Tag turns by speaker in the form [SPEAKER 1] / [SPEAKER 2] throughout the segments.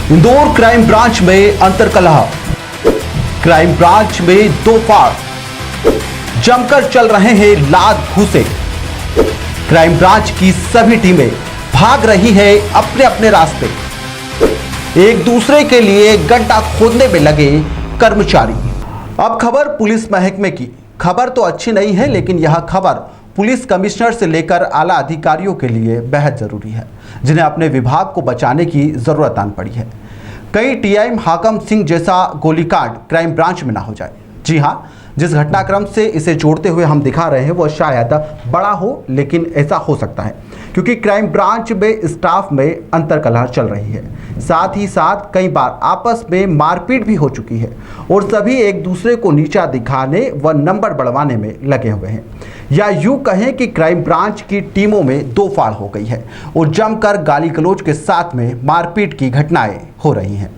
[SPEAKER 1] Indore crime branch में अंतर्कलह। Crime branch में दो फाड़ जमकर चल रहे हैं लात घूंसे। क्राइम ब्रांच की सभी टीमें भाग रही है अपने अपने रास्ते। एक दूसरे के लिए गड्ढा खोदने में लगे कर्मचारी। अब खबर पुलिस महकमे की। खबर तो अच्छी नहीं है, लेकिन यह खबर पुलिस कमिश्नर से लेकर आला अधिकारियों के लिए बेहद जरूरी है, जिन्हें अपने विभाग को बचाने की जरूरत आन पड़ी है। कई टीआई हाकम सिंह जैसा गोलीकांड क्राइम ब्रांच में ना हो जाए। जी हां, जिस घटनाक्रम से इसे जोड़ते हुए हम दिखा रहे हैं वह शायद बड़ा हो, लेकिन ऐसा हो सकता है क्योंकि क्राइम ब्रांच में स्टाफ में अंतर्कलह चल रही है। साथ ही साथ कई बार आपस में मारपीट भी हो चुकी है और सभी एक दूसरे को नीचा दिखाने व नंबर बढ़वाने में लगे हुए हैं। या यूं कहें कि क्राइम ब्रांच की टीमों में दो फाड़ हो गई है और जमकर गाली गलौज के साथ में मारपीट की घटनाएं हो रही हैं।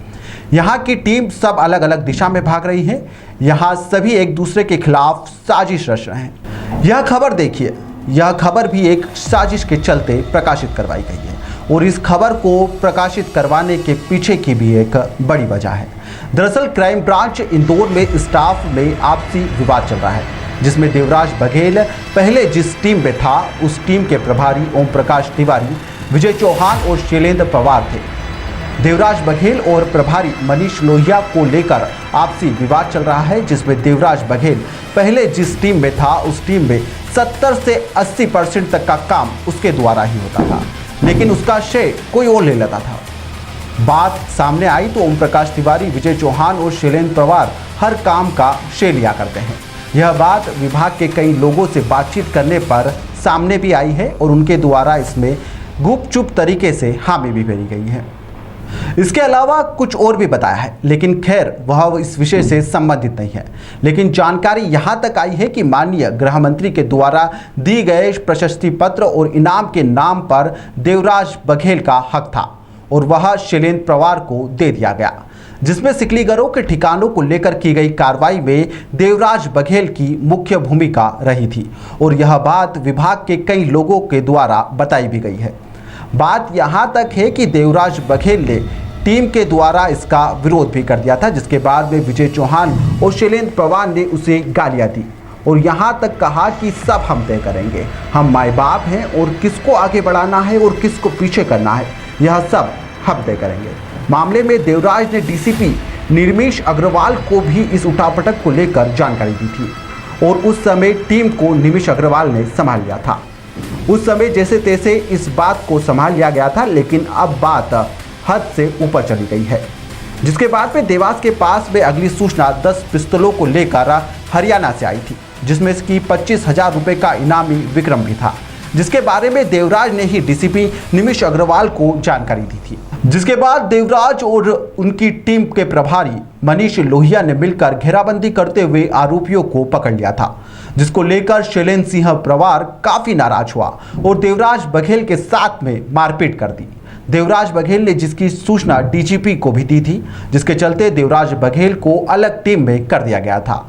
[SPEAKER 1] यहाँ की टीम सब अलग अलग दिशा में भाग रही है। यहाँ सभी एक दूसरे के खिलाफ साजिश रच रहे हैं। यह खबर देखिए, यह खबर भी एक साजिश के चलते प्रकाशित करवाई गई है और इस खबर को प्रकाशित करवाने के पीछे की भी एक बड़ी वजह है। दरअसल क्राइम ब्रांच इंदौर में स्टाफ में आपसी विवाद चल रहा है, जिसमें देवराज बघेल पहले जिस टीम में था उस टीम के प्रभारी ओम प्रकाश तिवारी, विजय चौहान और शैलेंद्र पवार थे। देवराज बघेल और प्रभारी मनीष लोहिया को लेकर आपसी विवाद चल रहा है, जिसमें देवराज बघेल पहले जिस टीम में था उस टीम में 70 से 80% तक का काम उसके द्वारा ही होता था, लेकिन उसका श्रेय कोई और ले लेता था। बात सामने आई तो ओम प्रकाश तिवारी, विजय चौहान और शैलेंद्र पवार हर काम का श्रेय लिया करते हैं। यह बात विभाग के कई लोगों से बातचीत करने पर सामने भी आई है और उनके द्वारा इसमें गुपचुप तरीके से हामी भी भरी गई है। इसके अलावा कुछ और भी बताया है, लेकिन खैर वह इस विषय से संबंधित नहीं है। लेकिन जानकारी यहां तक आई है कि माननीय गृह मंत्री के द्वारा दी गए प्रशस्ति पत्र और इनाम के नाम पर देवराज बघेल का हक था और वह शैलेंद्र पवार को दे दिया गया, जिसमें सिकलीगरों के ठिकानों को लेकर की गई कार्रवाई में देवराज बघेल की मुख्य भूमिका रही थी और यह बात विभाग के कई लोगों के द्वारा बताई भी गई है। बात यहां तक है कि देवराज बघेल ने टीम के द्वारा इसका विरोध भी कर दिया था, जिसके बाद में विजय चौहान और शैलेंद्र पवार ने उसे गालियां दी और यहां तक कहा कि सब हम तय करेंगे, हम माए बाप हैं और किसको आगे बढ़ाना है और किसको पीछे करना है यह सब हम तय करेंगे। मामले में देवराज ने डीसीपी निर्मेश अग्रवाल को भी इस उठापटक को लेकर जानकारी दी थी और उस समय टीम को निर्मेश अग्रवाल ने संभाल लिया था। उस समय जैसे तैसे इस बात को संभाल लिया गया था, लेकिन अब बात हद से ऊपर चली गई है, जिसके बाद में देवास के पास में अगली सूचना 10 पिस्तौलों को लेकर हरियाणा से आई थी, जिसमें इसकी 25,000 रुपये का इनामी विक्रम भी था, जिसके बारे में देवराज ने ही डीसीपी निर्मेश अग्रवाल को जानकारी दी थी। जिसके बाद देवराज और उनकी टीम के प्रभारी मनीष लोहिया ने मिलकर घेराबंदी करते हुए आरोपियों को पकड़ लिया था, जिसको लेकर शैलेंद्र सिंह पवार काफी नाराज हुआ और देवराज बघेल के साथ में मारपीट कर दी। देवराज बघेल ने जिसकी सूचना डीजीपी को भी दी थी, जिसके चलते देवराज बघेल को अलग टीम में कर दिया गया था।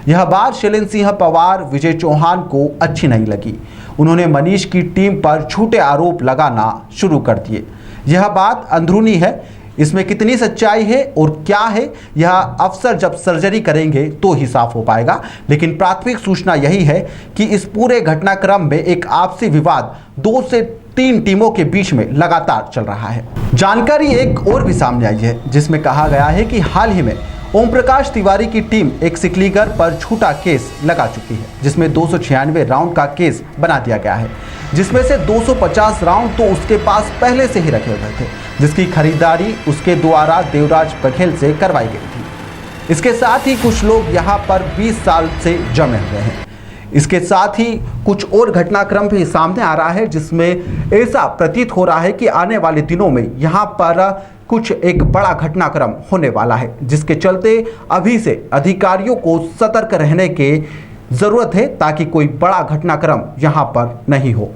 [SPEAKER 1] यह बात शैलेंद्र सिंह पवार, विजय चौहान को अच्छी नहीं लगी। उन्होंने मनीष की टीम पर झूठे आरोप लगाना शुरू कर दिए। यह बात अंदरूनी है, इसमें कितनी सच्चाई है और क्या है यह अफसर जब सर्जरी करेंगे तो ही साफ हो पाएगा। लेकिन प्राथमिक सूचना यही है कि इस पूरे घटनाक्रम में एक आपसी विवाद 2 से 3 टीमों के बीच में लगातार चल रहा है। जानकारी एक और भी सामने आई है, जिसमें कहा गया है कि हाल ही में ओम प्रकाश तिवारी की टीम एक सिकलीगर पर झूठा केस लगा चुकी है, जिसमें 296 राउंड का केस बना दिया गया है, जिसमें से 250 राउंड तो उसके पास पहले से ही रखे हुए थे, जिसकी खरीदारी उसके द्वारा देवराज बघेल से करवाई गई थी। इसके साथ ही कुछ लोग यहाँ पर 20 साल से जमे हुए हैं। इसके साथ ही कुछ और घटनाक्रम भी सामने आ रहा है, जिसमें ऐसा प्रतीत हो रहा है कि आने वाले दिनों में यहाँ पर कुछ एक बड़ा घटनाक्रम होने वाला है, जिसके चलते अभी से अधिकारियों को सतर्क रहने की जरूरत है ताकि कोई बड़ा घटनाक्रम यहाँ पर नहीं हो।